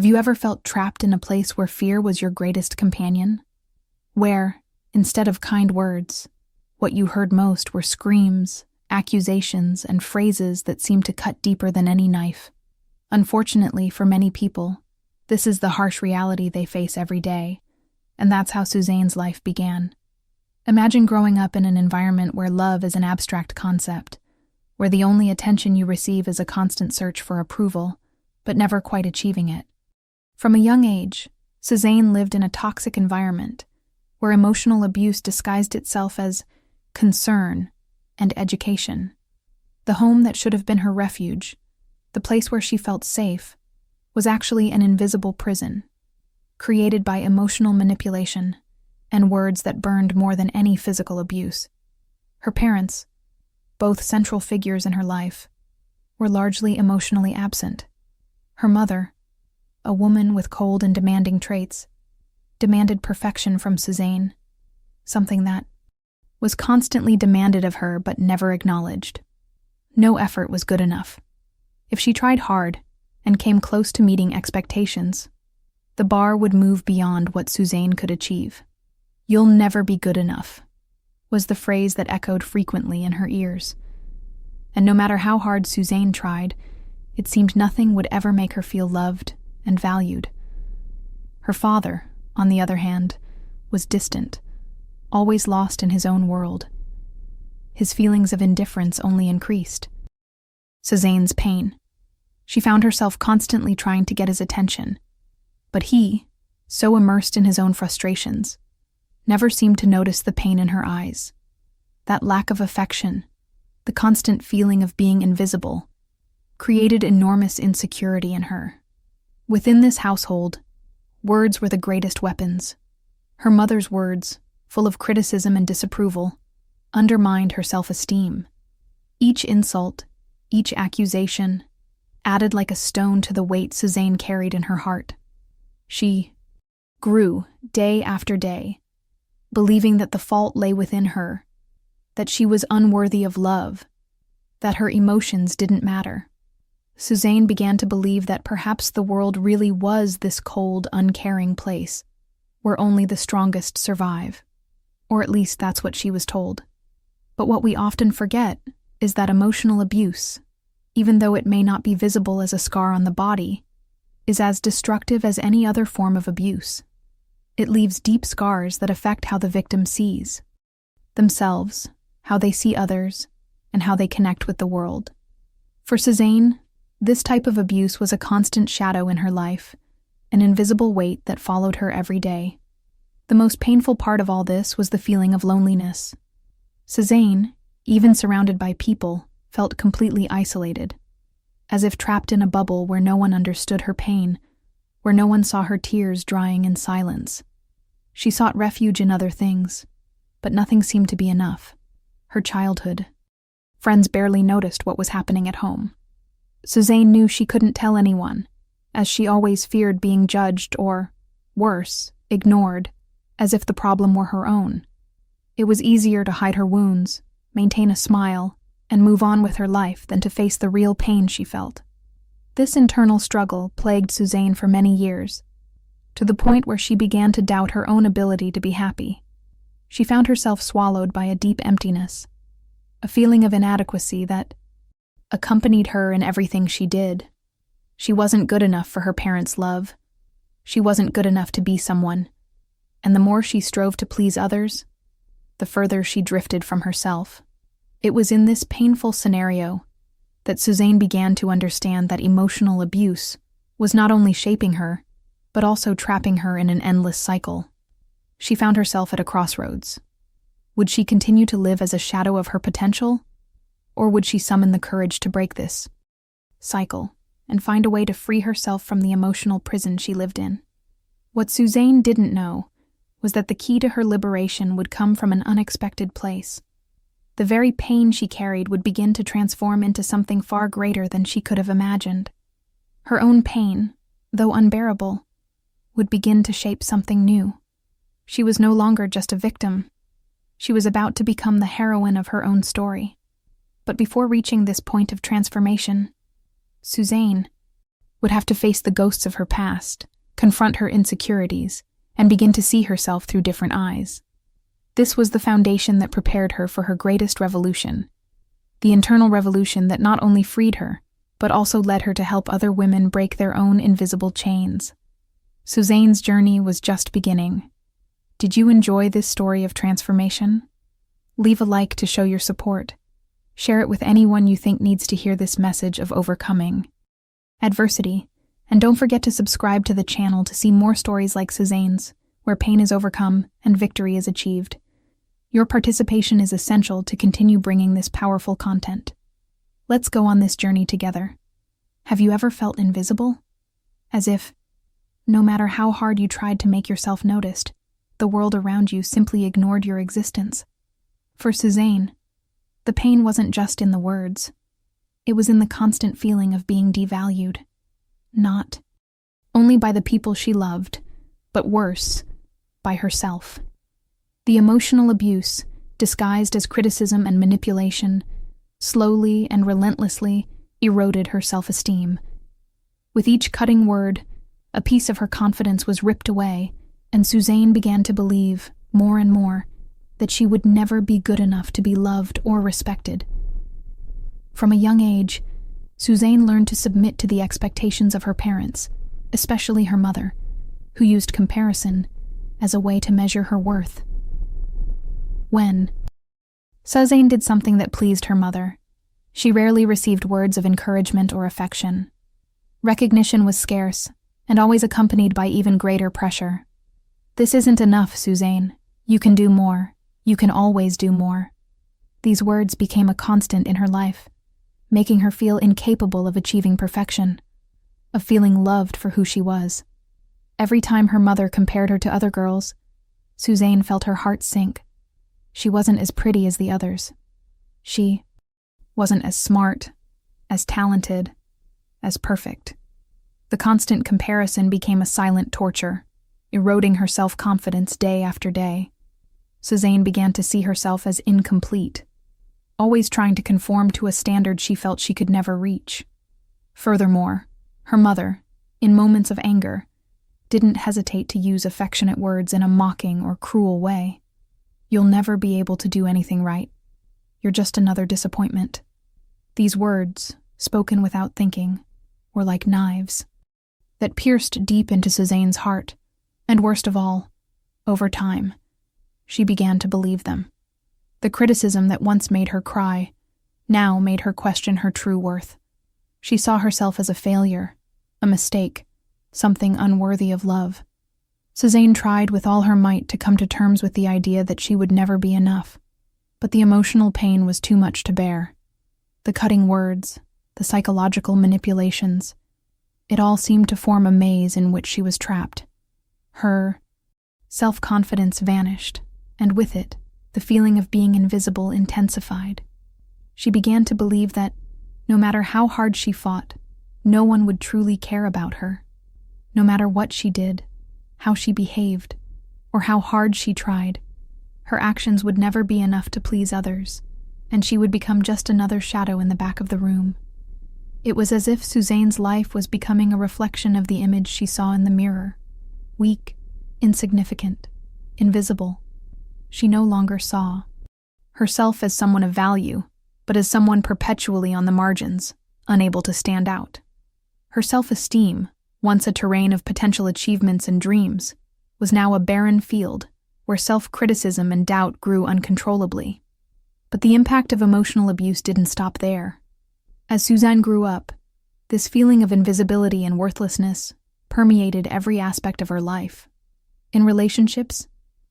Have you ever felt trapped in a place where fear was your greatest companion? Where, instead of kind words, what you heard most were screams, accusations, and phrases that seemed to cut deeper than any knife. Unfortunately, for many people, this is the harsh reality they face every day, and that's how Suzzane's life began. Imagine growing up in an environment where love is an abstract concept, where the only attention you receive is a constant search for approval, but never quite achieving it. From a young age, Suzzane lived in a toxic environment, where emotional abuse disguised itself as concern and education. The home that should have been her refuge, the place where she felt safe, was actually an invisible prison, created by emotional manipulation and words that burned more than any physical abuse. Her parents, both central figures in her life, were largely emotionally absent. Her mother, a woman with cold and demanding traits, demanded perfection from Suzzane, something that was constantly demanded of her but never acknowledged. No effort was good enough. If she tried hard and came close to meeting expectations, the bar would move beyond what Suzzane could achieve. "You'll never be good enough," was the phrase that echoed frequently in her ears. And no matter how hard Suzzane tried, it seemed nothing would ever make her feel loved and valued. Her father, on the other hand, was distant, always lost in his own world. His feelings of indifference only increased. Suzzane's pain. She found herself constantly trying to get his attention, but he, so immersed in his own frustrations, never seemed to notice the pain in her eyes. That lack of affection, the constant feeling of being invisible, created enormous insecurity in her. Within this household, words were the greatest weapons. Her mother's words, full of criticism and disapproval, undermined her self-esteem. Each insult, each accusation, added like a stone to the weight Suzzane carried in her heart. She grew day after day, believing that the fault lay within her, that she was unworthy of love, that her emotions didn't matter. Suzzane began to believe that perhaps the world really was this cold, uncaring place, where only the strongest survive. Or at least that's what she was told. But what we often forget is that emotional abuse, even though it may not be visible as a scar on the body, is as destructive as any other form of abuse. It leaves deep scars that affect how the victim sees themselves, how they see others, and how they connect with the world. For Suzzane, this type of abuse was a constant shadow in her life, an invisible weight that followed her every day. The most painful part of all this was the feeling of loneliness. Suzzane, even surrounded by people, felt completely isolated, as if trapped in a bubble where no one understood her pain, where no one saw her tears drying in silence. She sought refuge in other things, but nothing seemed to be enough. Her childhood. Friends barely noticed what was happening at home. Suzzane knew she couldn't tell anyone, as she always feared being judged or, worse, ignored, as if the problem were her own. It was easier to hide her wounds, maintain a smile, and move on with her life than to face the real pain she felt. This internal struggle plagued Suzzane for many years, to the point where she began to doubt her own ability to be happy. She found herself swallowed by a deep emptiness, a feeling of inadequacy that accompanied her in everything she did. She wasn't good enough for her parents' love. She wasn't good enough to be someone. And the more she strove to please others, the further she drifted from herself. It was in this painful scenario that Suzzane began to understand that emotional abuse was not only shaping her, but also trapping her in an endless cycle. She found herself at a crossroads. Would she continue to live as a shadow of her potential? Or would she summon the courage to break this cycle and find a way to free herself from the emotional prison she lived in? What Suzzane didn't know was that the key to her liberation would come from an unexpected place. The very pain she carried would begin to transform into something far greater than she could have imagined. Her own pain, though unbearable, would begin to shape something new. She was no longer just a victim. She was about to become the heroine of her own story. But before reaching this point of transformation, Suzzane would have to face the ghosts of her past, confront her insecurities, and begin to see herself through different eyes. This was the foundation that prepared her for her greatest revolution, the internal revolution that not only freed her, but also led her to help other women break their own invisible chains. Suzzane's journey was just beginning. Did you enjoy this story of transformation? Leave a like to show your support. Share it with anyone you think needs to hear this message of overcoming adversity, and don't forget to subscribe to the channel to see more stories like Suzzane's, where pain is overcome and victory is achieved. Your participation is essential to continue bringing this powerful content. Let's go on this journey together. Have you ever felt invisible? As if, no matter how hard you tried to make yourself noticed, the world around you simply ignored your existence. For Suzzane, the pain wasn't just in the words. It was in the constant feeling of being devalued. Not only by the people she loved, but worse, by herself. The emotional abuse, disguised as criticism and manipulation, slowly and relentlessly eroded her self-esteem. With each cutting word, a piece of her confidence was ripped away, and Suzzane began to believe, more and more, that she would never be good enough to be loved or respected. From a young age, Suzzane learned to submit to the expectations of her parents, especially her mother, who used comparison as a way to measure her worth. When Suzzane did something that pleased her mother, she rarely received words of encouragement or affection. Recognition was scarce, and always accompanied by even greater pressure. "This isn't enough, Suzzane. You can do more. You can always do more." These words became a constant in her life, making her feel incapable of achieving perfection, of feeling loved for who she was. Every time her mother compared her to other girls, Suzzane felt her heart sink. She wasn't as pretty as the others. She wasn't as smart, as talented, as perfect. The constant comparison became a silent torture, eroding her self-confidence day after day. Suzzane began to see herself as incomplete, always trying to conform to a standard she felt she could never reach. Furthermore, her mother, in moments of anger, didn't hesitate to use affectionate words in a mocking or cruel way. "You'll never be able to do anything right. You're just another disappointment." These words, spoken without thinking, were like knives that pierced deep into Suzzane's heart, and worst of all, over time, she began to believe them. The criticism that once made her cry now made her question her true worth. She saw herself as a failure, a mistake, something unworthy of love. Suzzane tried with all her might to come to terms with the idea that she would never be enough, but the emotional pain was too much to bear. The cutting words, the psychological manipulations, it all seemed to form a maze in which she was trapped. Her self-confidence vanished, and with it, the feeling of being invisible intensified. She began to believe that, no matter how hard she fought, no one would truly care about her. No matter what she did, how she behaved, or how hard she tried, her actions would never be enough to please others, and she would become just another shadow in the back of the room. It was as if Suzzane's life was becoming a reflection of the image she saw in the mirror. Weak, insignificant, invisible. She no longer saw herself as someone of value, but as someone perpetually on the margins, unable to stand out. Her self-esteem, once a terrain of potential achievements and dreams, was now a barren field where self-criticism and doubt grew uncontrollably. But the impact of emotional abuse didn't stop there. As Suzzane grew up, this feeling of invisibility and worthlessness permeated every aspect of her life. In relationships,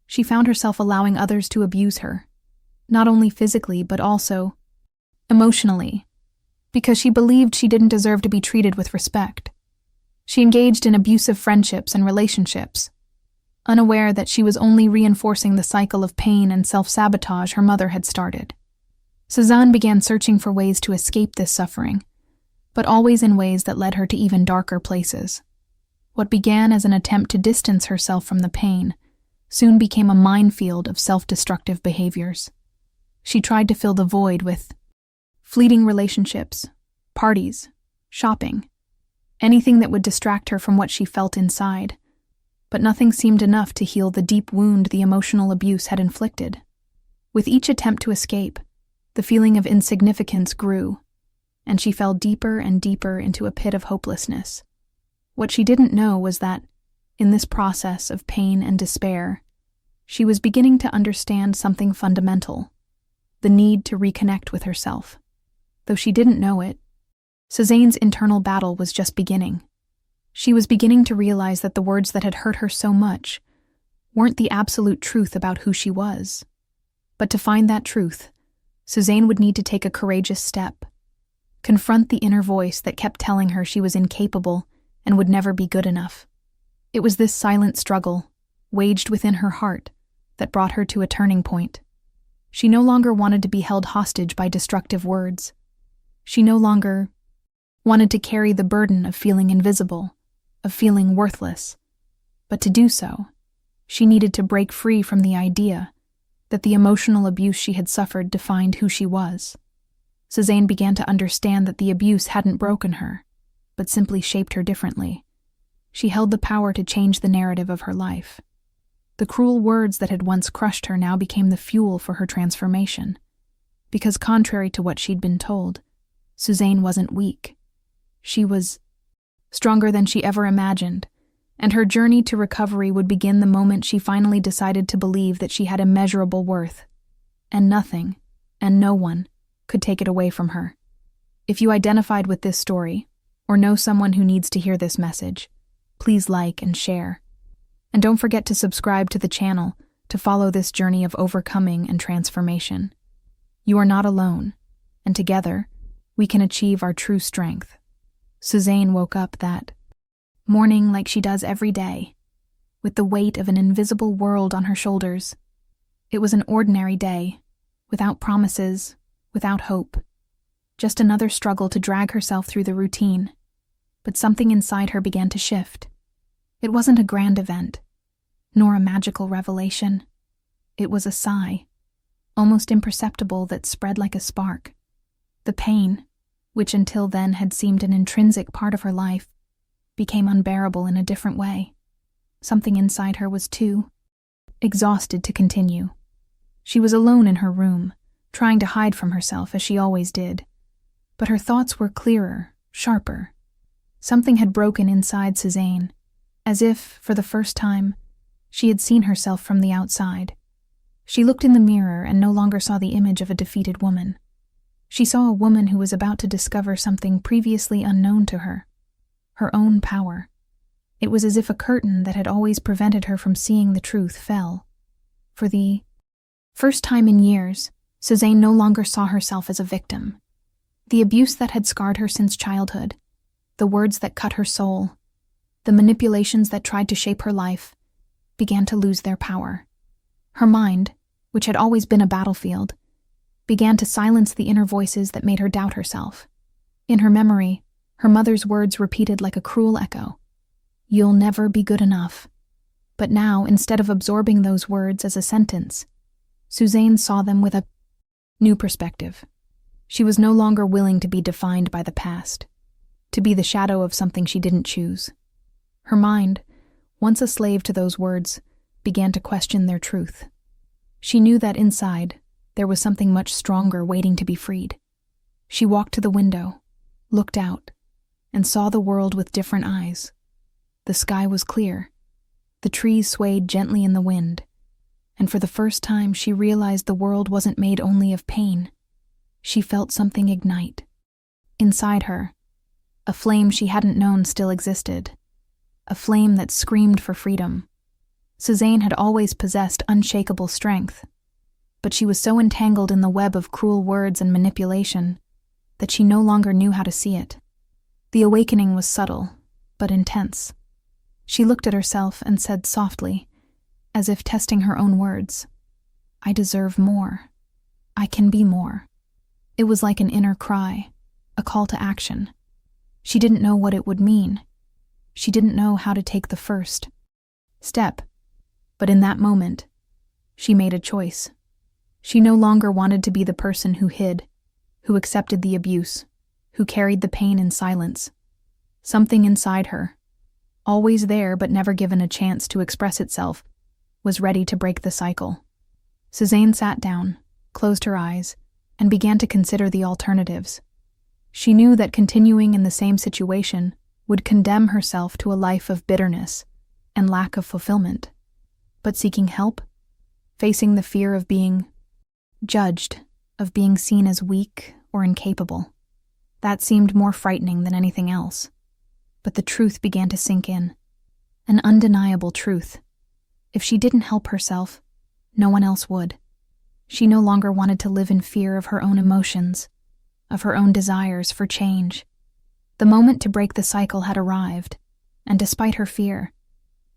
she found herself allowing others to abuse her, not only physically but also emotionally, because she believed she didn't deserve to be treated with respect. She engaged in abusive friendships and relationships, unaware that she was only reinforcing the cycle of pain and self-sabotage her mother had started. Suzzane began searching for ways to escape this suffering, but always in ways that led her to even darker places. What began as an attempt to distance herself from the pain soon became a minefield of self-destructive behaviors. She tried to fill the void with fleeting relationships, parties, shopping, anything that would distract her from what she felt inside. But nothing seemed enough to heal the deep wound the emotional abuse had inflicted. With each attempt to escape, the feeling of insignificance grew, and she fell deeper and deeper into a pit of hopelessness. What she didn't know was that, in this process of pain and despair, she was beginning to understand something fundamental: the need to reconnect with herself. Though she didn't know it, Suzzane's internal battle was just beginning. She was beginning to realize that the words that had hurt her so much weren't the absolute truth about who she was. But to find that truth, Suzzane would need to take a courageous step, confront the inner voice that kept telling her she was incapable and would never be good enough. It was this silent struggle, waged within her heart, that brought her to a turning point. She no longer wanted to be held hostage by destructive words. She no longer wanted to carry the burden of feeling invisible, of feeling worthless. But to do so, she needed to break free from the idea that the emotional abuse she had suffered defined who she was. Suzzane began to understand that the abuse hadn't broken her, but simply shaped her differently. She held the power to change the narrative of her life. The cruel words that had once crushed her now became the fuel for her transformation. Because contrary to what she'd been told, Suzzane wasn't weak. She was stronger than she ever imagined, and her journey to recovery would begin the moment she finally decided to believe that she had immeasurable worth, and nothing, and no one, could take it away from her. If you identified with this story, or know someone who needs to hear this message, please like and share. And don't forget to subscribe to the channel to follow this journey of overcoming and transformation. You are not alone, and together, we can achieve our true strength. Suzzane woke up that morning like she does every day, with the weight of an invisible world on her shoulders. It was an ordinary day, without promises, without hope. Just another struggle to drag herself through the routine. But something inside her began to shift. It wasn't a grand event, nor a magical revelation. It was a sigh, almost imperceptible, that spread like a spark. The pain, which until then had seemed an intrinsic part of her life, became unbearable in a different way. Something inside her was too exhausted to continue. She was alone in her room, trying to hide from herself as she always did. But her thoughts were clearer, sharper. Something had broken inside Suzzane, as if, for the first time, she had seen herself from the outside. She looked in the mirror and no longer saw the image of a defeated woman. She saw a woman who was about to discover something previously unknown to her: her own power. It was as if a curtain that had always prevented her from seeing the truth fell. For the first time in years, Suzzane no longer saw herself as a victim. The abuse that had scarred her since childhood, the words that cut her soul, the manipulations that tried to shape her life, began to lose their power. Her mind, which had always been a battlefield, began to silence the inner voices that made her doubt herself. In her memory, her mother's words repeated like a cruel echo: "You'll never be good enough." But now, instead of absorbing those words as a sentence, Suzzane saw them with a new perspective. She was no longer willing to be defined by the past, to be the shadow of something she didn't choose. Her mind, once a slave to those words, began to question their truth. She knew that inside, there was something much stronger waiting to be freed. She walked to the window, looked out, and saw the world with different eyes. The sky was clear. The trees swayed gently in the wind, and for the first time she realized the world wasn't made only of pain. She felt something ignite. Inside her, a flame she hadn't known still existed, a flame that screamed for freedom. Suzzane had always possessed unshakable strength, but she was so entangled in the web of cruel words and manipulation that she no longer knew how to see it. The awakening was subtle, but intense. She looked at herself and said softly, as if testing her own words, "I deserve more. I can be more." It was like an inner cry, a call to action. She didn't know what it would mean. She didn't know how to take the first step. But in that moment, she made a choice. She no longer wanted to be the person who hid, who accepted the abuse, who carried the pain in silence. Something inside her, always there but never given a chance to express itself, was ready to break the cycle. Suzzane sat down, closed her eyes, and began to consider the alternatives. She knew that continuing in the same situation would condemn herself to a life of bitterness and lack of fulfillment. But seeking help, facing the fear of being judged, of being seen as weak or incapable, that seemed more frightening than anything else. But the truth began to sink in. An undeniable truth. If she didn't help herself, no one else would. She no longer wanted to live in fear of her own emotions, of her own desires for change. The moment to break the cycle had arrived, and despite her fear,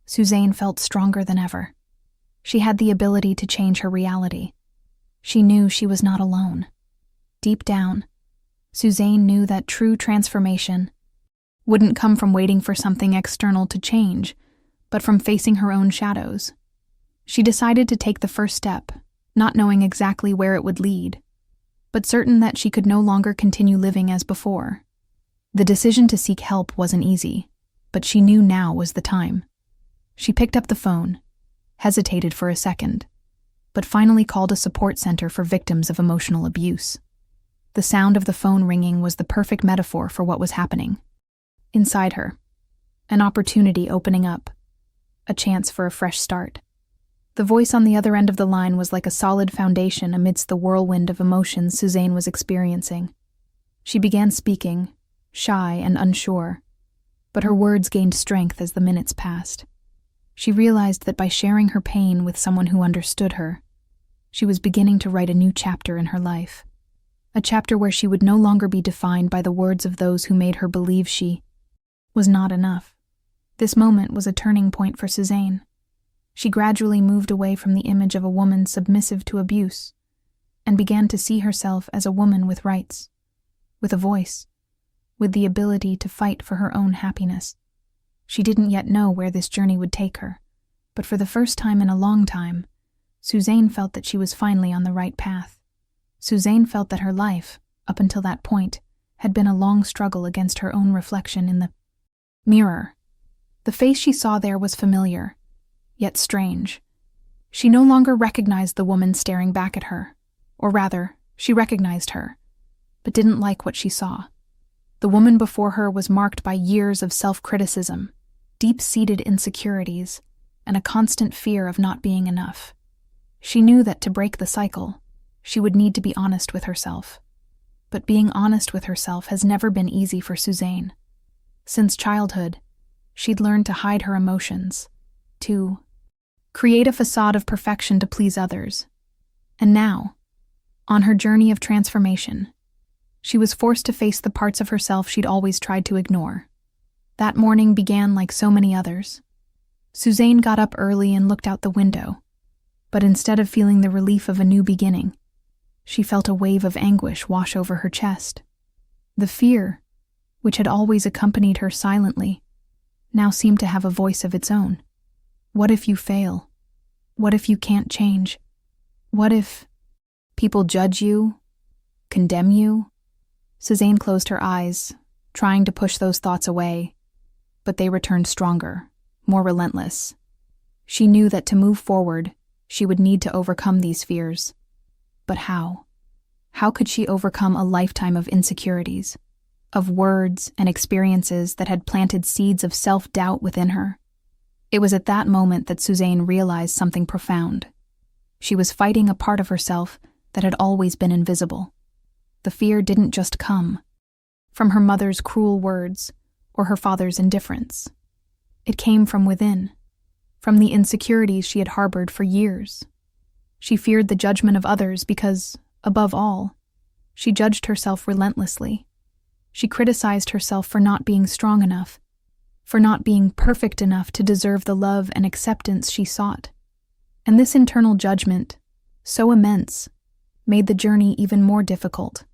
Suzzane felt stronger than ever. She had the ability to change her reality. She knew she was not alone. Deep down, Suzzane knew that true transformation wouldn't come from waiting for something external to change, but from facing her own shadows. She decided to take the first step, not knowing exactly where it would lead, but certain that she could no longer continue living as before. The decision to seek help wasn't easy, but she knew now was the time. She picked up the phone, hesitated for a second, but finally called a support center for victims of emotional abuse. The sound of the phone ringing was the perfect metaphor for what was happening. Inside her, an opportunity opening up, a chance for a fresh start. The voice on the other end of the line was like a solid foundation amidst the whirlwind of emotions Suzzane was experiencing. She began speaking, shy and unsure, but her words gained strength as the minutes passed. She realized that by sharing her pain with someone who understood her, she was beginning to write a new chapter in her life. A chapter where she would no longer be defined by the words of those who made her believe she was not enough. This moment was a turning point for Suzzane. She gradually moved away from the image of a woman submissive to abuse and began to see herself as a woman with rights, with a voice, with the ability to fight for her own happiness. She didn't yet know where this journey would take her, but for the first time in a long time, Suzzane felt that she was finally on the right path. Suzzane felt that her life, up until that point, had been a long struggle against her own reflection in the mirror. The face she saw there was familiar, yet strange. She no longer recognized the woman staring back at her, or rather, she recognized her, but didn't like what she saw. The woman before her was marked by years of self-criticism, deep-seated insecurities, and a constant fear of not being enough. She knew that to break the cycle, she would need to be honest with herself. But being honest with herself has never been easy for Suzzane. Since childhood, she'd learned to hide her emotions, to create a facade of perfection to please others. And now, on her journey of transformation, she was forced to face the parts of herself she'd always tried to ignore. That morning began like so many others. Suzzane got up early and looked out the window, but instead of feeling the relief of a new beginning, she felt a wave of anguish wash over her chest. The fear, which had always accompanied her silently, now seemed to have a voice of its own. What if you fail? What if you can't change? What if people judge you, condemn you? Suzzane closed her eyes, trying to push those thoughts away, but they returned stronger, more relentless. She knew that to move forward, she would need to overcome these fears. But how? How could she overcome a lifetime of insecurities, of words and experiences that had planted seeds of self-doubt within her? It was at that moment that Suzzane realized something profound. She was fighting a part of herself that had always been invisible. The fear didn't just come from her mother's cruel words or her father's indifference. It came from within, from the insecurities she had harbored for years. She feared the judgment of others because, above all, she judged herself relentlessly. She criticized herself for not being strong enough, for not being perfect enough to deserve the love and acceptance she sought. And this internal judgment, so immense, made the journey even more difficult.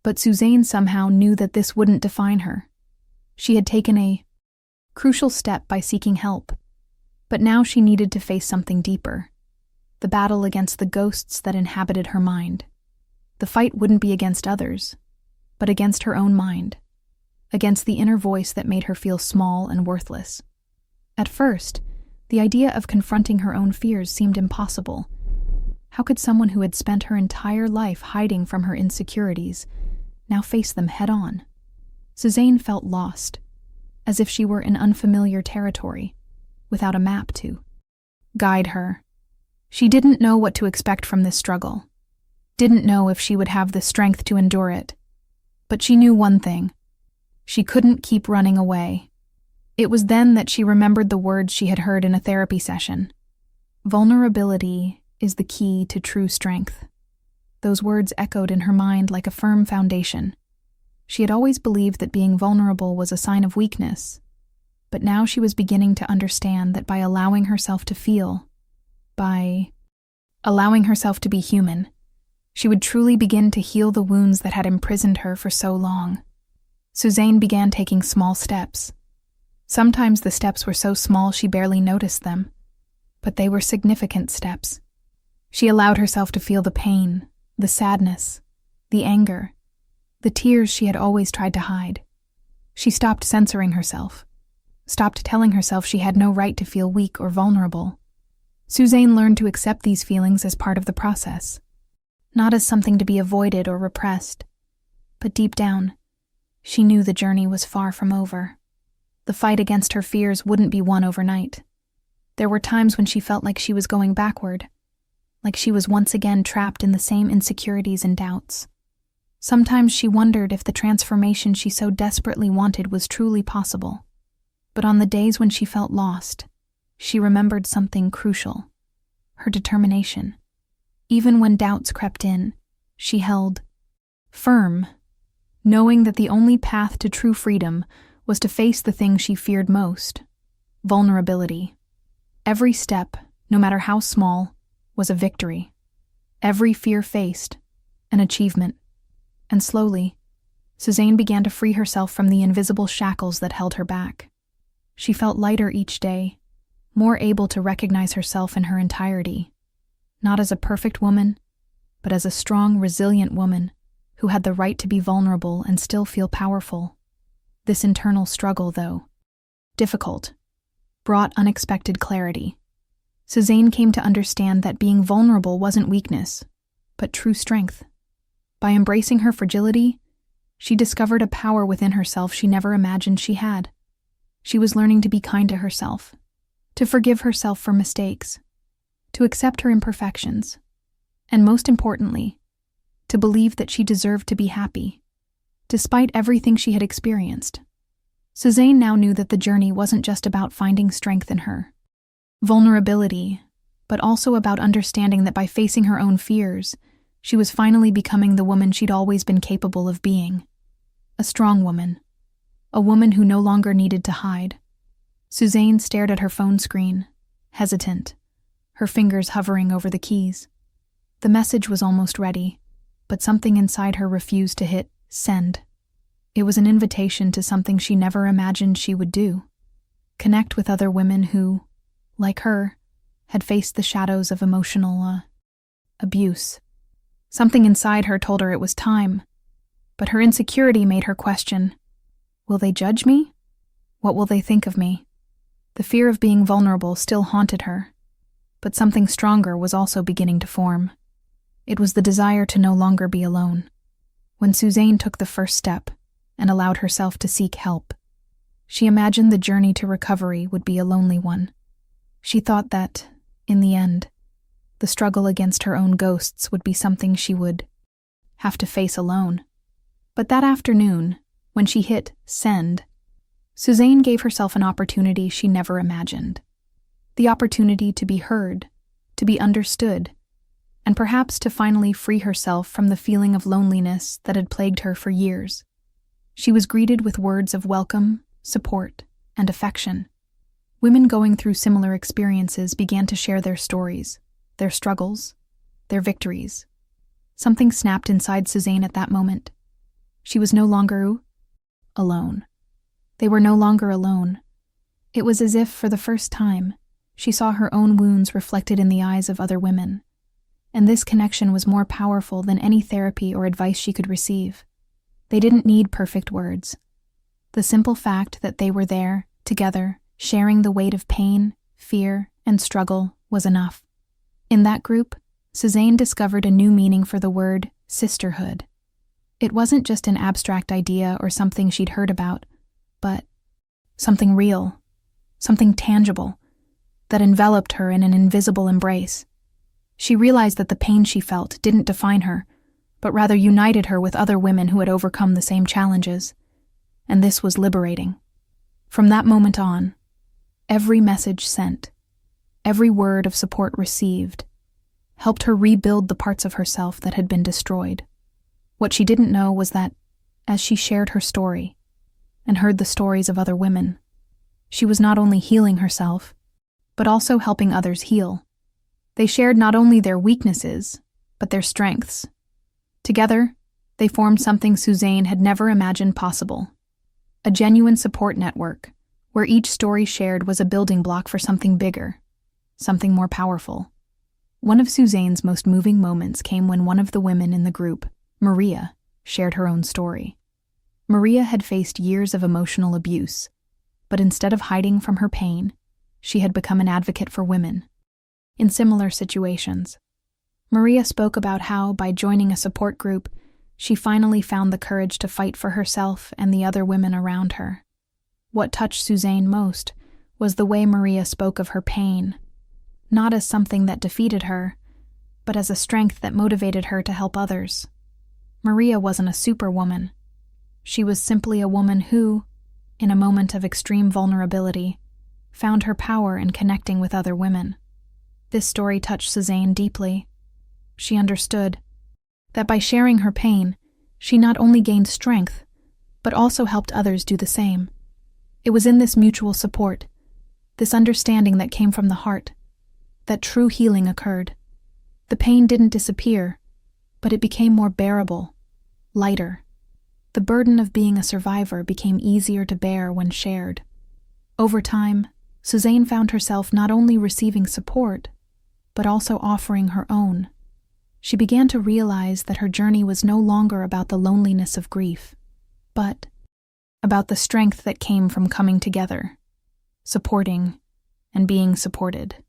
But Suzzane somehow knew that this wouldn't define her. She had taken a crucial step by seeking help, but now she needed to face something deeper. The battle against the ghosts that inhabited her mind. The fight wouldn't be against others, but against her own mind. against the inner voice that made her feel small and worthless. At first, the idea of confronting her own fears seemed impossible. How could someone who had spent her entire life hiding from her insecurities now face them head-on? Suzzane felt lost, as if she were in unfamiliar territory, without a map to guide her. She didn't know what to expect from this struggle, didn't know if she would have the strength to endure it. But she knew one thing: she couldn't keep running away. It was then that she remembered the words she had heard in a therapy session. Vulnerability is the key to true strength. Those words echoed in her mind like a firm foundation. She had always believed that being vulnerable was a sign of weakness, but now she was beginning to understand that by allowing herself to feel, by allowing herself to be human, she would truly begin to heal the wounds that had imprisoned her for so long. Suzzane began taking small steps. Sometimes the steps were so small she barely noticed them, but they were significant steps. She allowed herself to feel the pain, the sadness, the anger, the tears she had always tried to hide. She stopped censoring herself, stopped telling herself she had no right to feel weak or vulnerable. Suzzane learned to accept these feelings as part of the process, not as something to be avoided or repressed. But deep down, she knew the journey was far from over. The fight against her fears wouldn't be won overnight. There were times when she felt like she was going backward, like she was once again trapped in the same insecurities and doubts. Sometimes she wondered if the transformation she so desperately wanted was truly possible. But on the days when she felt lost, she remembered something crucial: her determination. Even when doubts crept in, she held firm, knowing that the only path to true freedom was to face the thing she feared most: vulnerability. Every step, no matter how small, was a victory. Every fear faced, an achievement. And slowly, Suzzane began to free herself from the invisible shackles that held her back. She felt lighter each day, more able to recognize herself in her entirety, not as a perfect woman, but as a strong, resilient woman who had the right to be vulnerable and still feel powerful. This internal struggle, though difficult, brought unexpected clarity. Suzzane came to understand that being vulnerable wasn't weakness, but true strength. By embracing her fragility, she discovered a power within herself she never imagined she had. She was learning to be kind to herself, to forgive herself for mistakes, to accept her imperfections, and most importantly, to believe that she deserved to be happy, despite everything she had experienced. Suzzane now knew that the journey wasn't just about finding strength in her vulnerability, but also about understanding that by facing her own fears, she was finally becoming the woman she'd always been capable of being. A strong woman. A woman who no longer needed to hide. Suzzane stared at her phone screen, hesitant, her fingers hovering over the keys. The message was almost ready, but something inside her refused to hit send. It was an invitation to something she never imagined she would do: connect with other women who, like her, had faced the shadows of emotional abuse. Something inside her told her it was time, but her insecurity made her question: will they judge me? What will they think of me? The fear of being vulnerable still haunted her, but something stronger was also beginning to form. It was the desire to no longer be alone. When Suzzane took the first step and allowed herself to seek help, she imagined the journey to recovery would be a lonely one. She thought that, in the end, the struggle against her own ghosts would be something she would have to face alone. But that afternoon, when she hit send, Suzzane gave herself an opportunity she never imagined. The opportunity to be heard, to be understood, and perhaps to finally free herself from the feeling of loneliness that had plagued her for years. She was greeted with words of welcome, support, and affection. Women going through similar experiences began to share their stories, their struggles, their victories. Something snapped inside Suzzane at that moment. She was no longer alone. They were no longer alone. It was as if, for the first time, she saw her own wounds reflected in the eyes of other women. And this connection was more powerful than any therapy or advice she could receive. They didn't need perfect words. The simple fact that they were there, together, sharing the weight of pain, fear, and struggle was enough. In that group, Suzzane discovered a new meaning for the word sisterhood. It wasn't just an abstract idea or something she'd heard about, but something real, something tangible, that enveloped her in an invisible embrace. She realized that the pain she felt didn't define her, but rather united her with other women who had overcome the same challenges. And this was liberating. From that moment on, every message sent, every word of support received, helped her rebuild the parts of herself that had been destroyed. What she didn't know was that, as she shared her story and heard the stories of other women, she was not only healing herself, but also helping others heal. They shared not only their weaknesses, but their strengths. Together, they formed something Suzzane had never imagined possible. A genuine support network, where each story shared was a building block for something bigger, something more powerful. One of Suzzane's most moving moments came when one of the women in the group, Maria, shared her own story. Maria had faced years of emotional abuse, but instead of hiding from her pain, she had become an advocate for women in similar situations. Maria spoke about how, by joining a support group, she finally found the courage to fight for herself and the other women around her. What touched Suzzane most was the way Maria spoke of her pain, not as something that defeated her, but as a strength that motivated her to help others. Maria wasn't a superwoman. She was simply a woman who, in a moment of extreme vulnerability, found her power in connecting with other women. This story touched Suzzane deeply. She understood that by sharing her pain, she not only gained strength, but also helped others do the same. It was in this mutual support, this understanding that came from the heart, that true healing occurred. The pain didn't disappear, but it became more bearable, lighter. The burden of being a survivor became easier to bear when shared. Over time, Suzzane found herself not only receiving support, but also offering her own. She began to realize that her journey was no longer about the loneliness of grief, but about the strength that came from coming together, supporting, and being supported.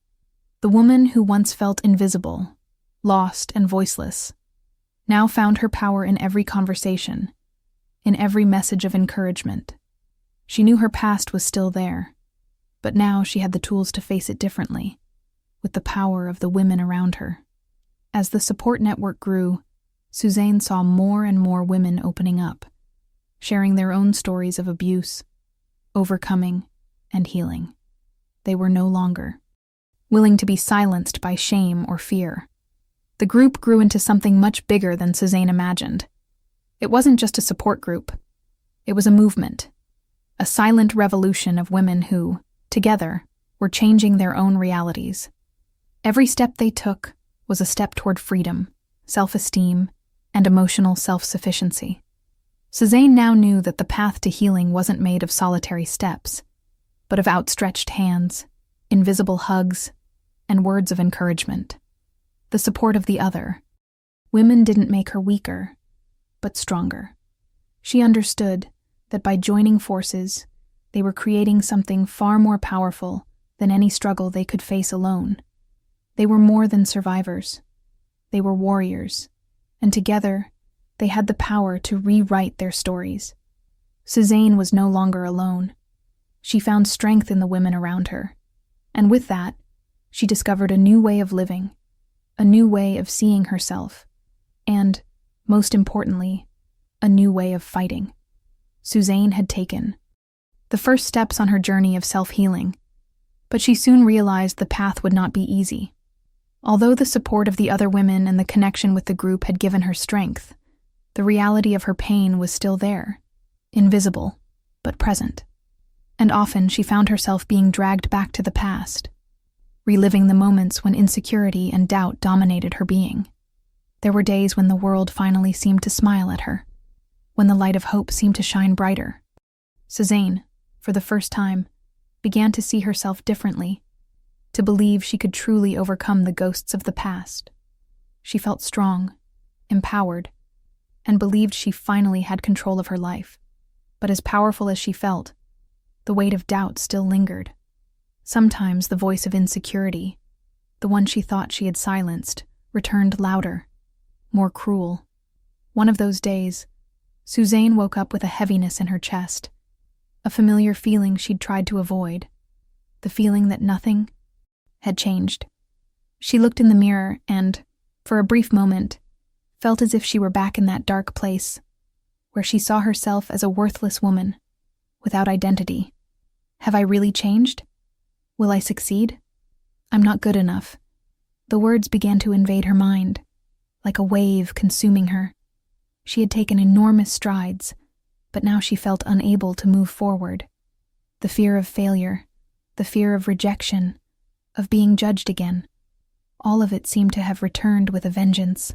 The woman who once felt invisible, lost, and voiceless, now found her power in every conversation, in every message of encouragement. She knew her past was still there, but now she had the tools to face it differently, with the power of the women around her. As the support network grew, Suzzane saw more and more women opening up, sharing their own stories of abuse, overcoming, and healing. They were no longer willing to be silenced by shame or fear. The group grew into something much bigger than Suzzane imagined. It wasn't just a support group. It was a movement, a silent revolution of women who, together, were changing their own realities. Every step they took was a step toward freedom, self-esteem, and emotional self-sufficiency. Suzzane now knew that the path to healing wasn't made of solitary steps, but of outstretched hands, invisible hugs, and words of encouragement. The support of the other. Women didn't make her weaker, but stronger. She understood that by joining forces, they were creating something far more powerful than any struggle they could face alone. They were more than survivors. They were warriors, and together, they had the power to rewrite their stories. Suzzane was no longer alone. She found strength in the women around her, and with that, she discovered a new way of living, a new way of seeing herself, and, most importantly, a new way of fighting. Suzzane had taken the first steps on her journey of self-healing, but she soon realized the path would not be easy. Although the support of the other women and the connection with the group had given her strength, the reality of her pain was still there, invisible, but present. And often she found herself being dragged back to the past, reliving the moments when insecurity and doubt dominated her being. There were days when the world finally seemed to smile at her, when the light of hope seemed to shine brighter. Suzzane, for the first time, began to see herself differently, to believe she could truly overcome the ghosts of the past. She felt strong, empowered, and believed she finally had control of her life. But as powerful as she felt, the weight of doubt still lingered. Sometimes the voice of insecurity, the one she thought she had silenced, returned louder, more cruel. One of those days, Suzzane woke up with a heaviness in her chest, a familiar feeling she'd tried to avoid, the feeling that nothing had changed. She looked in the mirror and, for a brief moment, felt as if she were back in that dark place where she saw herself as a worthless woman, without identity. Have I really changed? Will I succeed? I'm not good enough. The words began to invade her mind, like a wave consuming her. She had taken enormous strides, but now she felt unable to move forward. The fear of failure, the fear of rejection, of being judged again, all of it seemed to have returned with a vengeance.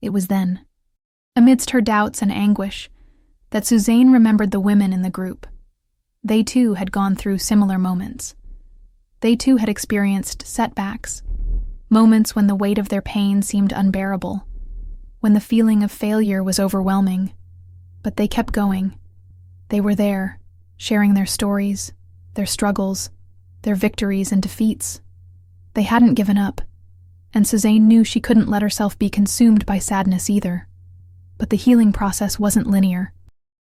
It was then, amidst her doubts and anguish, that Suzzane remembered the women in the group. They too had gone through similar moments. They too had experienced setbacks, moments when the weight of their pain seemed unbearable, when the feeling of failure was overwhelming. But they kept going. They were there, sharing their stories, their struggles, their victories and defeats. They hadn't given up, and Suzzane knew she couldn't let herself be consumed by sadness either. But the healing process wasn't linear.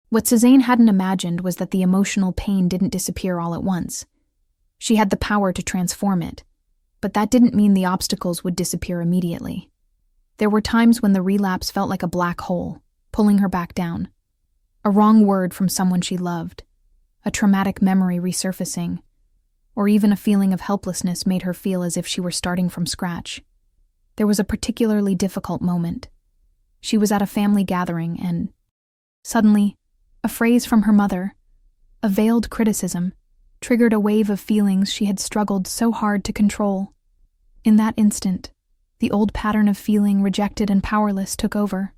What Suzzane hadn't imagined was that the emotional pain didn't disappear all at once. She had the power to transform it, but that didn't mean the obstacles would disappear immediately. There were times when the relapse felt like a black hole, pulling her back down. A wrong word from someone she loved, a traumatic memory resurfacing, or even a feeling of helplessness made her feel as if she were starting from scratch. There was a particularly difficult moment. She was at a family gathering and, suddenly, a phrase from her mother, a veiled criticism, triggered a wave of feelings she had struggled so hard to control. In that instant, the old pattern of feeling rejected and powerless took over.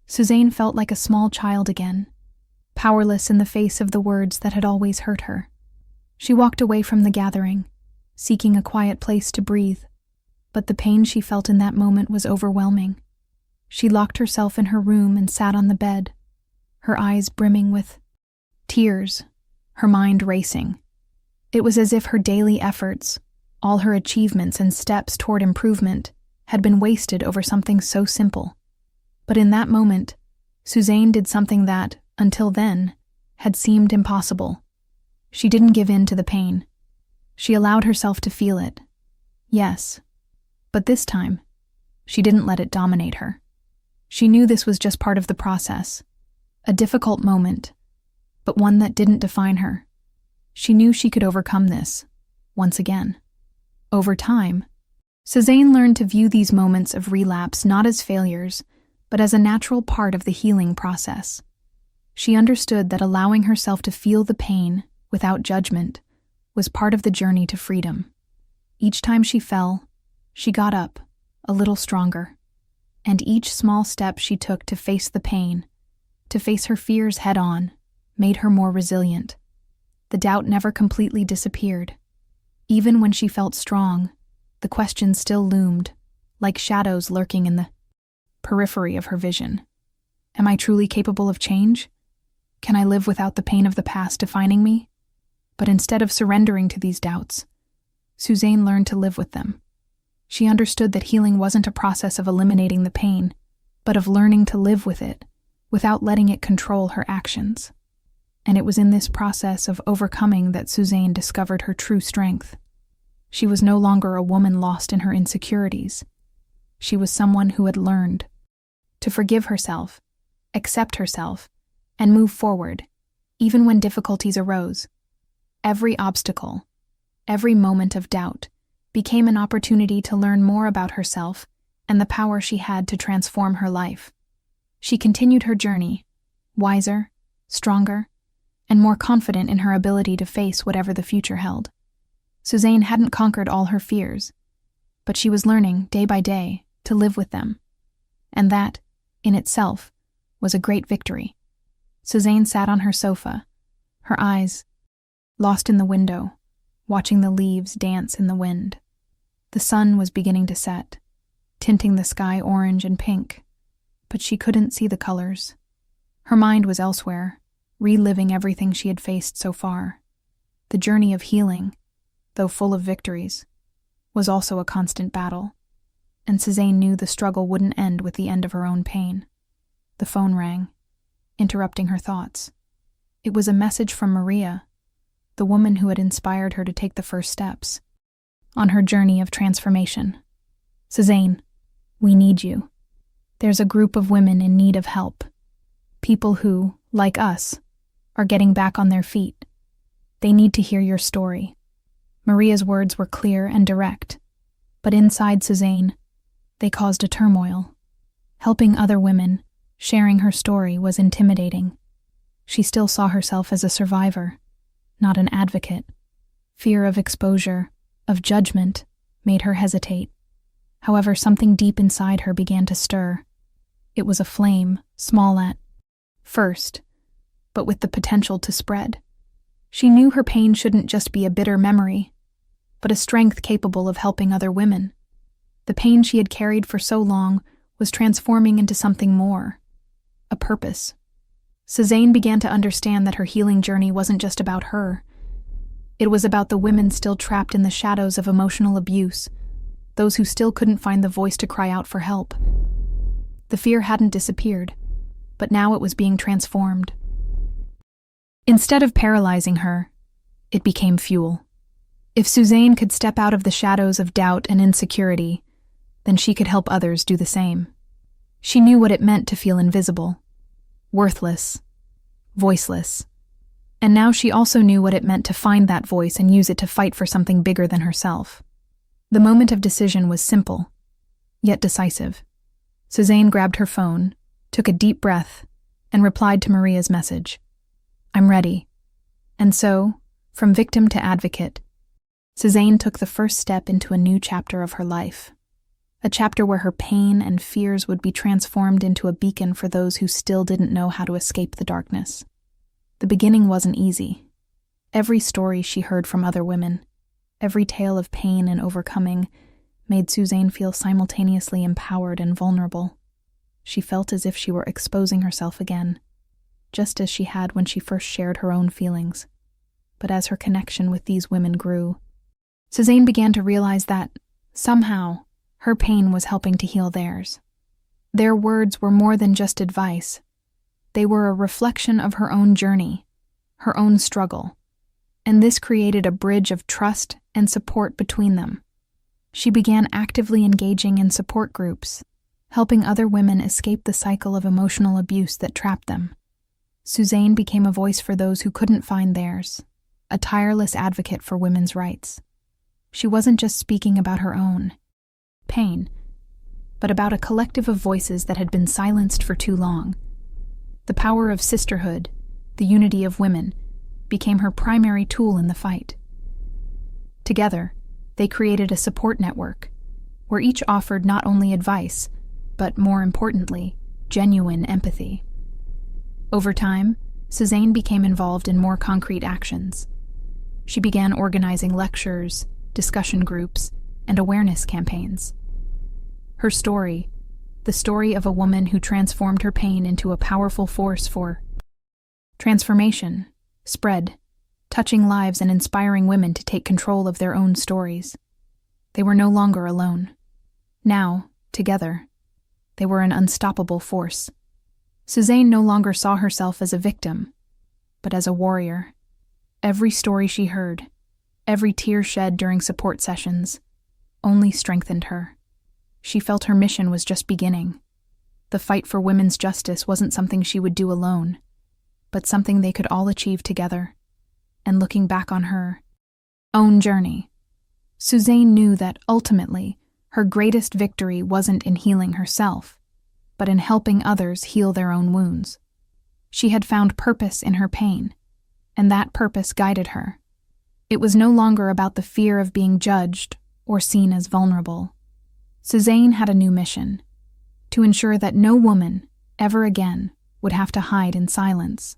Suzzane felt like a small child again, powerless in the face of the words that had always hurt her. She walked away from the gathering, seeking a quiet place to breathe, but the pain she felt in that moment was overwhelming. She locked herself in her room and sat on the bed, her eyes brimming with tears, her mind racing. It was as if her daily efforts, all her achievements and steps toward improvement, had been wasted over something so simple. But in that moment, Suzzane did something that, until then, had seemed impossible. She didn't give in to the pain. She allowed herself to feel it. Yes, but this time, she didn't let it dominate her. She knew this was just part of the process, a difficult moment, but one that didn't define her. She knew she could overcome this, once again. Over time, Suzzane learned to view these moments of relapse not as failures, but as a natural part of the healing process. She understood that allowing herself to feel the pain without judgment was part of the journey to freedom. Each time she fell, she got up, a little stronger, and each small step she took to face the pain, to face her fears head-on, made her more resilient. The doubt never completely disappeared. Even when she felt strong, the questions still loomed, like shadows lurking in the periphery of her vision. Am I truly capable of change? Can I live without the pain of the past defining me? But instead of surrendering to these doubts, Suzzane learned to live with them. She understood that healing wasn't a process of eliminating the pain, but of learning to live with it, without letting it control her actions. And it was in this process of overcoming that Suzzane discovered her true strength. She was no longer a woman lost in her insecurities. She was someone who had learned to forgive herself, accept herself, and move forward, even when difficulties arose. Every obstacle, every moment of doubt, became an opportunity to learn more about herself and the power she had to transform her life. She continued her journey, wiser, stronger, and more confident in her ability to face whatever the future held. Suzzane hadn't conquered all her fears, but she was learning, day by day, to live with them. And that, in itself, was a great victory. Suzzane sat on her sofa, her eyes lost in the window, watching the leaves dance in the wind. The sun was beginning to set, tinting the sky orange and pink, but she couldn't see the colors. Her mind was elsewhere, reliving everything she had faced so far. The journey of healing, though full of victories, was also a constant battle, and Suzzane knew the struggle wouldn't end with the end of her own pain. The phone rang, interrupting her thoughts. It was a message from Maria, the woman who had inspired her to take the first steps on her journey of transformation. "Suzzane, we need you. There's a group of women in need of help. People who, like us, are getting back on their feet. They need to hear your story." Maria's words were clear and direct, but inside Suzzane, they caused a turmoil. Helping other women, sharing her story, was intimidating. She still saw herself as a survivor, not an advocate. Fear of exposure, of judgment, made her hesitate. However, something deep inside her began to stir. It was a flame, small at first, but with the potential to spread. She knew her pain shouldn't just be a bitter memory, but a strength capable of helping other women. The pain she had carried for so long was transforming into something more, a purpose. Suzzane began to understand that her healing journey wasn't just about her. It was about the women still trapped in the shadows of emotional abuse, those who still couldn't find the voice to cry out for help. The fear hadn't disappeared, but now it was being transformed. Instead of paralyzing her, it became fuel. If Suzzane could step out of the shadows of doubt and insecurity, then she could help others do the same. She knew what it meant to feel invisible, worthless, voiceless. And now she also knew what it meant to find that voice and use it to fight for something bigger than herself. The moment of decision was simple, yet decisive. Suzzane grabbed her phone, took a deep breath, and replied to Maria's message. "I'm ready." And so, from victim to advocate, Suzzane took the first step into a new chapter of her life. A chapter where her pain and fears would be transformed into a beacon for those who still didn't know how to escape the darkness. The beginning wasn't easy. Every story she heard from other women, every tale of pain and overcoming, made Suzzane feel simultaneously empowered and vulnerable. She felt as if she were exposing herself again, just as she had when she first shared her own feelings. But as her connection with these women grew, Suzzane began to realize that, somehow, her pain was helping to heal theirs. Their words were more than just advice. They were a reflection of her own journey, her own struggle, and this created a bridge of trust and support between them. She began actively engaging in support groups, helping other women escape the cycle of emotional abuse that trapped them. Suzzane became a voice for those who couldn't find theirs, a tireless advocate for women's rights. She wasn't just speaking about her own pain, but about a collective of voices that had been silenced for too long. The power of sisterhood, the unity of women, became her primary tool in the fight. Together, they created a support network, where each offered not only advice, but more importantly, genuine empathy. Over time, Suzzane became involved in more concrete actions. She began organizing lectures, discussion groups, and awareness campaigns. Her story, the story of a woman who transformed her pain into a powerful force for transformation, spread, touching lives and inspiring women to take control of their own stories. They were no longer alone. Now, together, they were an unstoppable force. Suzzane no longer saw herself as a victim, but as a warrior. Every story she heard, every tear shed during support sessions, only strengthened her. She felt her mission was just beginning. The fight for women's justice wasn't something she would do alone, but something they could all achieve together. And looking back on her own journey, Suzzane knew that ultimately her greatest victory wasn't in healing herself, but in helping others heal their own wounds. She had found purpose in her pain, and that purpose guided her. It was no longer about the fear of being judged or seen as vulnerable. Suzzane had a new mission: to ensure that no woman, ever again, would have to hide in silence.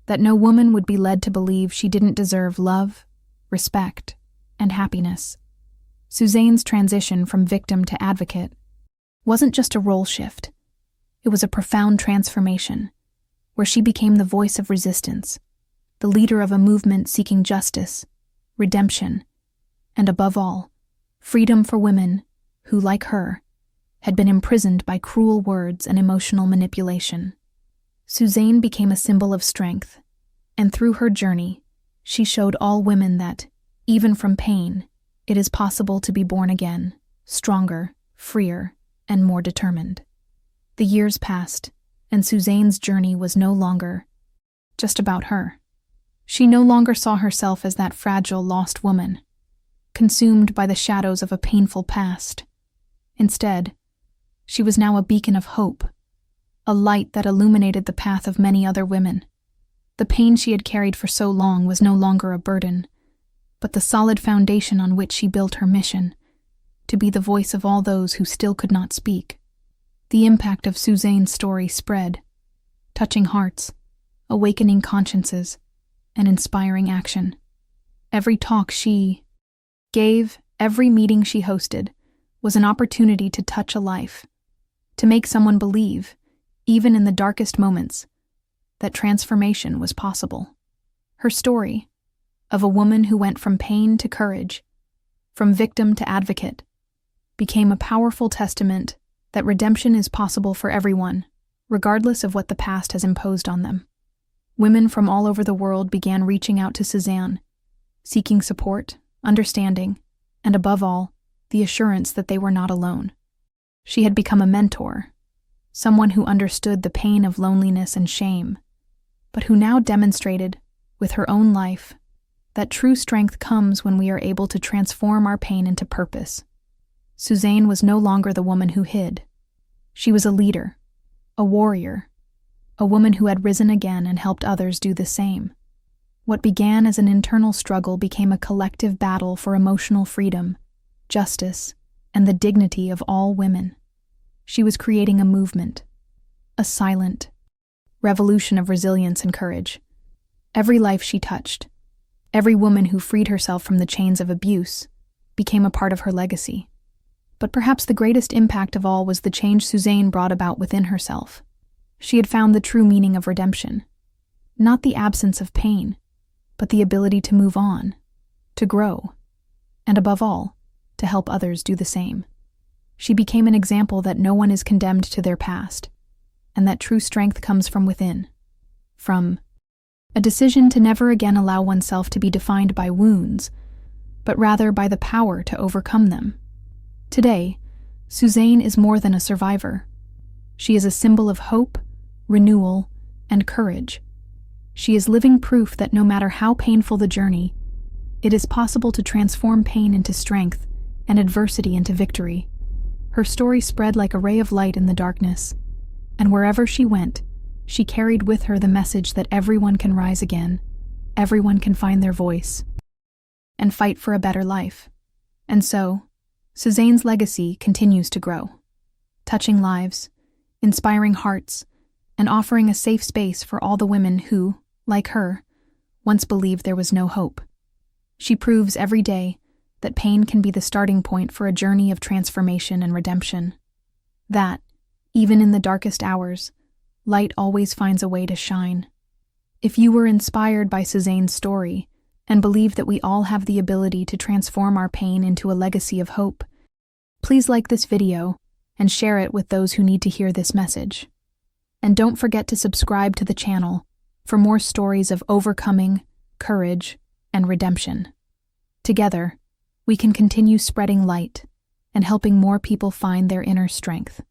That no woman would be led to believe she didn't deserve love, respect, and happiness. Suzzane's transition from victim to advocate wasn't just a role shift. It was a profound transformation, where she became the voice of resistance, the leader of a movement seeking justice, redemption, and above all, freedom for women who, like her, had been imprisoned by cruel words and emotional manipulation. Suzzane became a symbol of strength, and through her journey, she showed all women that, even from pain, it is possible to be born again, stronger, freer, and more determined. The years passed, and Suzzane's journey was no longer just about her. She no longer saw herself as that fragile, lost woman, consumed by the shadows of a painful past. Instead, she was now a beacon of hope, a light that illuminated the path of many other women. The pain she had carried for so long was no longer a burden, but the solid foundation on which she built her mission, to be the voice of all those who still could not speak. The impact of Suzzane's story spread, touching hearts, awakening consciences, and inspiring action. Every talk she gave, every meeting she hosted, was an opportunity to touch a life, to make someone believe, even in the darkest moments, that transformation was possible. Her story, of a woman who went from pain to courage, from victim to advocate, became a powerful testament that redemption is possible for everyone, regardless of what the past has imposed on them. Women from all over the world began reaching out to Suzzane, seeking support, understanding, and above all, the assurance that they were not alone. She had become a mentor, someone who understood the pain of loneliness and shame, but who now demonstrated, with her own life, that true strength comes when we are able to transform our pain into purpose. Suzzane was no longer the woman who hid. She was a leader, a warrior, a woman who had risen again and helped others do the same. What began as an internal struggle became a collective battle for emotional freedom, justice, and the dignity of all women. She was creating a movement, a silent revolution of resilience and courage. Every life she touched, every woman who freed herself from the chains of abuse, became a part of her legacy. But perhaps the greatest impact of all was the change Suzzane brought about within herself. She had found the true meaning of redemption. Not the absence of pain, but the ability to move on, to grow, and above all, to help others do the same. She became an example that no one is condemned to their past, and that true strength comes from within. From a decision to never again allow oneself to be defined by wounds, but rather by the power to overcome them. Today, Suzzane is more than a survivor. She is a symbol of hope, renewal, and courage. She is living proof that no matter how painful the journey, it is possible to transform pain into strength and adversity into victory. Her story spread like a ray of light in the darkness, and wherever she went, she carried with her the message that everyone can rise again, everyone can find their voice, and fight for a better life. And so, Suzzane's legacy continues to grow, touching lives, inspiring hearts, and offering a safe space for all the women who, like her, once believed there was no hope. She proves every day that pain can be the starting point for a journey of transformation and redemption. That, even in the darkest hours, light always finds a way to shine. If you were inspired by Suzzane's story and believe that we all have the ability to transform our pain into a legacy of hope, please like this video and share it with those who need to hear this message. And don't forget to subscribe to the channel for more stories of overcoming, courage, and redemption. Together, we can continue spreading light and helping more people find their inner strength.